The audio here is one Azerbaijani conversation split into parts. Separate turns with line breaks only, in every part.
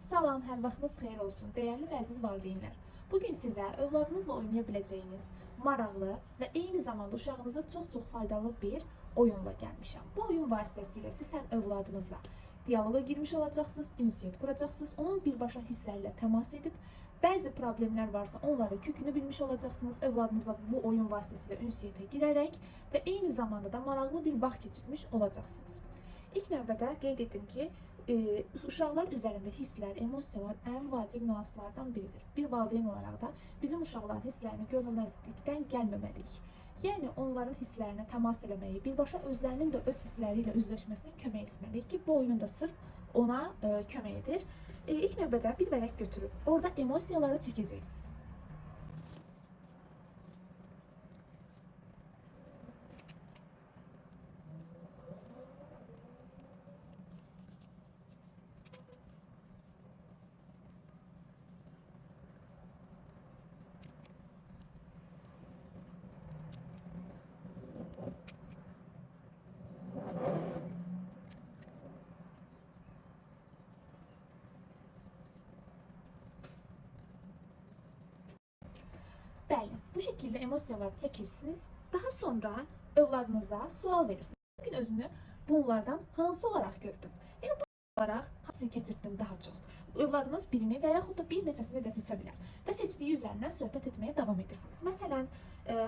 Salam, hər vaxtınız xeyir olsun, dəyərli və əziz valideynlər. Bugün sizə övladınızla oynaya biləcəyiniz maraqlı və eyni zamanda uşağınıza çox faydalı bir oyunla gəlmişəm. Bu oyun vasitəsilə siz həm övladınızla diyaloqa girmiş olacaqsınız, ünsiyyət quracaqsınız, onun birbaşa hisslərlə təmas edib, bəzi problemlər varsa onları kökünü bilmiş olacaqsınız, övladınızla bu oyun vasitəsilə ünsiyyətə girərək və eyni zamanda da maraqlı bir vaxt keçirmiş olacaqsınız. İlk növbədə qeyd etdim ki, uşaqlar üzərində hisslər, emosiyalar ən vacib nüanslardan biridir. Bir valideyn olaraq da bizim uşaqların hisslərini görməməzlikdən gəlməməliyik. Yəni onların hisslərinə təmas eləməyi, birbaşa özlərinin də öz hissləri ilə üzləşməsinə kömək etməliyik ki, bu oyun da sırf ona kömək edir. İlk növbədə bir vərəq götürüb, orada emosiyaları çəkəcəksiniz. Bəli, bu şəkildə emosiyaları çəkirsiniz. Daha sonra övladınıza sual verirsiniz. Bugün özünü bunlardan hansı olaraq gördün? Yəni bu olaraq hansı keçirdin daha çox? Övladınız birini və yaxud da bir neçəsini də seçə bilər və seçdiyi üzərindən söhbət etməyə davam edirsiniz. Məsələn,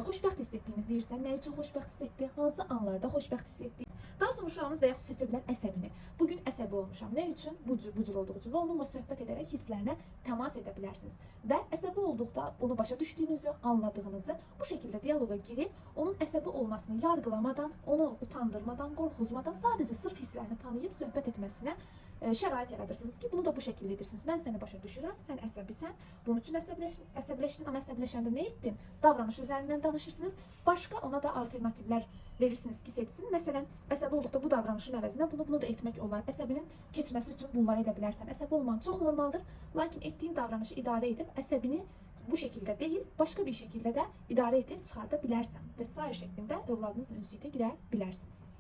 xoşbəxt hiss etdiyiniz deyirsən, nə üçün xoşbəxt hiss etdi, hansı anlarda xoşbəxt hiss etdi. Daha sonra uşağınız və yaxud seçə bilər əsəbini. Bugün əsəbi olmuşam, nə üçün? Bu cür olduğu üçün və onunla söhbət edərək hisslərinə təmas edə bilərsiniz. Və əsəbi olduqda onu başa düşdüyünüzü, anladığınızı bu şəkildə diyaloqa girib, onun əsəbi olmasını yargılamadan, onu utandırmadan, qorxuzmadan sadəcə sırf hisslərini tanıyıb söhbət etməsinə şərait yaradırsınız ki, bunu da bu şəkildə edirsiniz. Mən səni başa düşürəm, sən əsəbisən, bunun üçün əsəbləşdin, amma əsəbləşəndə nə etdin? Davranış üzərindən danışırsınız, başqa ona da alternativlər verirsiniz ki, seçsin. Məsələn, əsəbi olduqda bu davranışın əvəzinə bunu da etmək olar. Əsəbinin keçməsi üçün bunları edə bilərsən. Əsəbi olman çox normaldır, lakin etdiyin davranışı idarə edib əsəbini bu şəkildə deyil, başqa bir şəkildə də idarə edib çıxarda bilərsən və sair şəklində övladınızla ünsiyyətə girə bilərsiniz.